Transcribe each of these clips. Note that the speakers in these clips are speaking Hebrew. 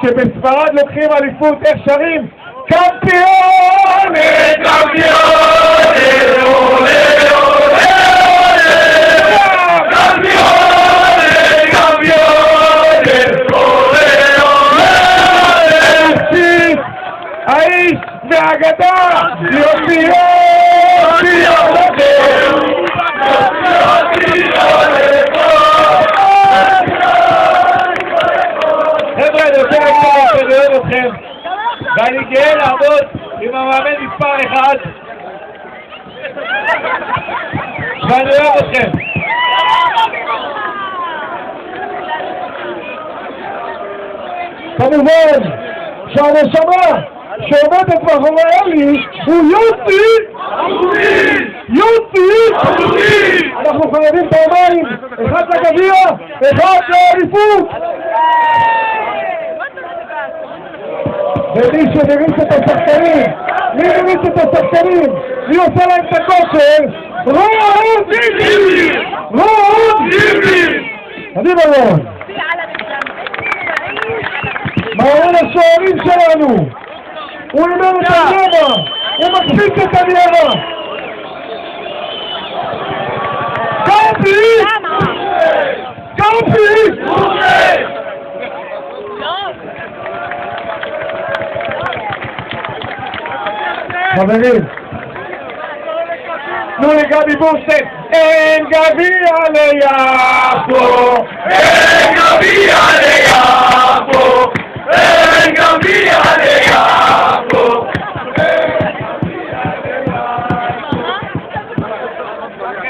שבספרד לוקחים אליפות, איך שרים? קמפיון! קמפיון! אולה אולה אולה! קמפיון! קמפיון! אולה אולה! האיש והאגדה! יוסי חבר'ה, אני רוצה להגיד שאני אוהב אתכם ואני גאה לעבוד עם המאמן מספר 1 ואני אוהב אתכם. כמובן שהנשמה שעומדת מאחורי אלי הוא יוסי! יוסי! אנחנו חייבים פעמיים, אחד לגביע, אחד לאליפות! ומי שמריץ את השחקנים, מי מריץ את השחקנים? מי עושה להם את הכושר? רון! רון! אני ברון! מעון השוערים שלנו! הוא אימן את הניירה! הוא מקפיץ את הניירה! קמפי! קמפי! חברים, תנו לגבי בורסט, אין גביע ליפו! אין גביע ליפו! אין גביע ליפו!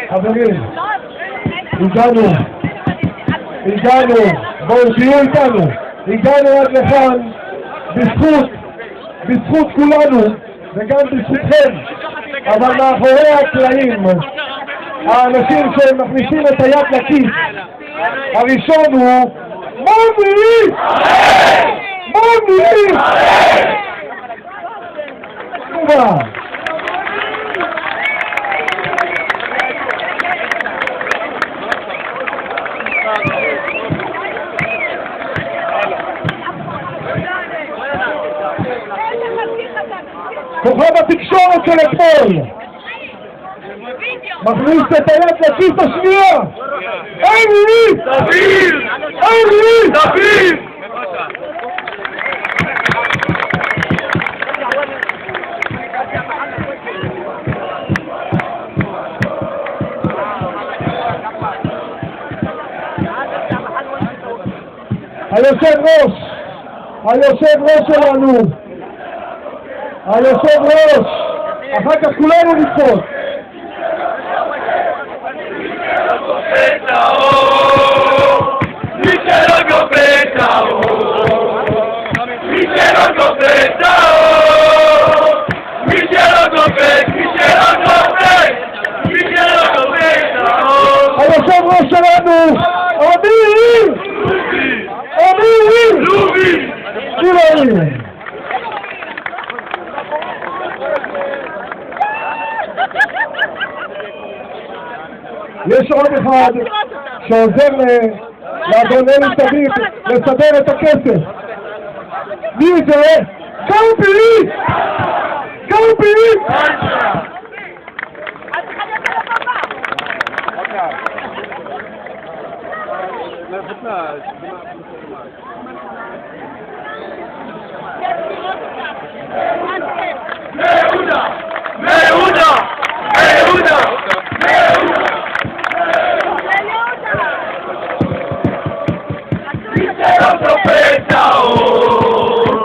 חברים, הגענו, בואו תהיו איתנו, הגענו עד לכאן בזכות כולנו וגם בזכותכם, אבל מאחורי הקלעים האנשים שמכניסים את היד לכיס, הראשון הוא מוני! מוני! כוכב התקשורת של אתמול מכניס את היד לכיס השנייה. אלי! תביר! אלי! תביר! היושב ראש שלנו, היושב ראש, אחר כך כולנו נתפוס. מי שלא גובה את האור, מי שלא גובה את האור, מי שלא גובה, מי שלא גובה, מי שלא גובה את האור. היושב ראש שלנו, אמיר! לובי! לובי! יש עוד אחד שעוזר לאדון אלי תמיד לסדר את הכסף. מי זה? קמפי! קמפי! מעודה! מי שלא גובה את האור,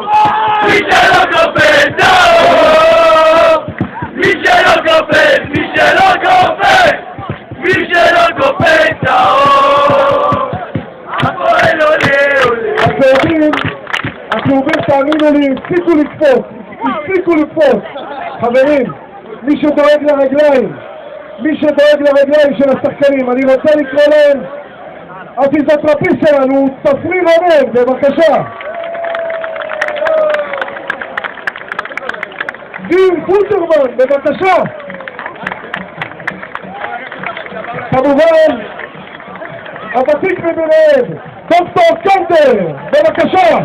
מי שלא גובה את האור, מי שלא גובה את האור, הפועל עולה. הצהובים, תאמינו לי, הפסיקו לקפוץ. חברים, מי שדואג לרגליים של השחקנים, אני רוצה לקרוא להם הפיזיותרפיסט שלנו, צפריר רונן, בבקשה. דין פולטרמן, בבקשה. כמובן, הוותיק מביניהם, דוקטור קנטר, בבקשה.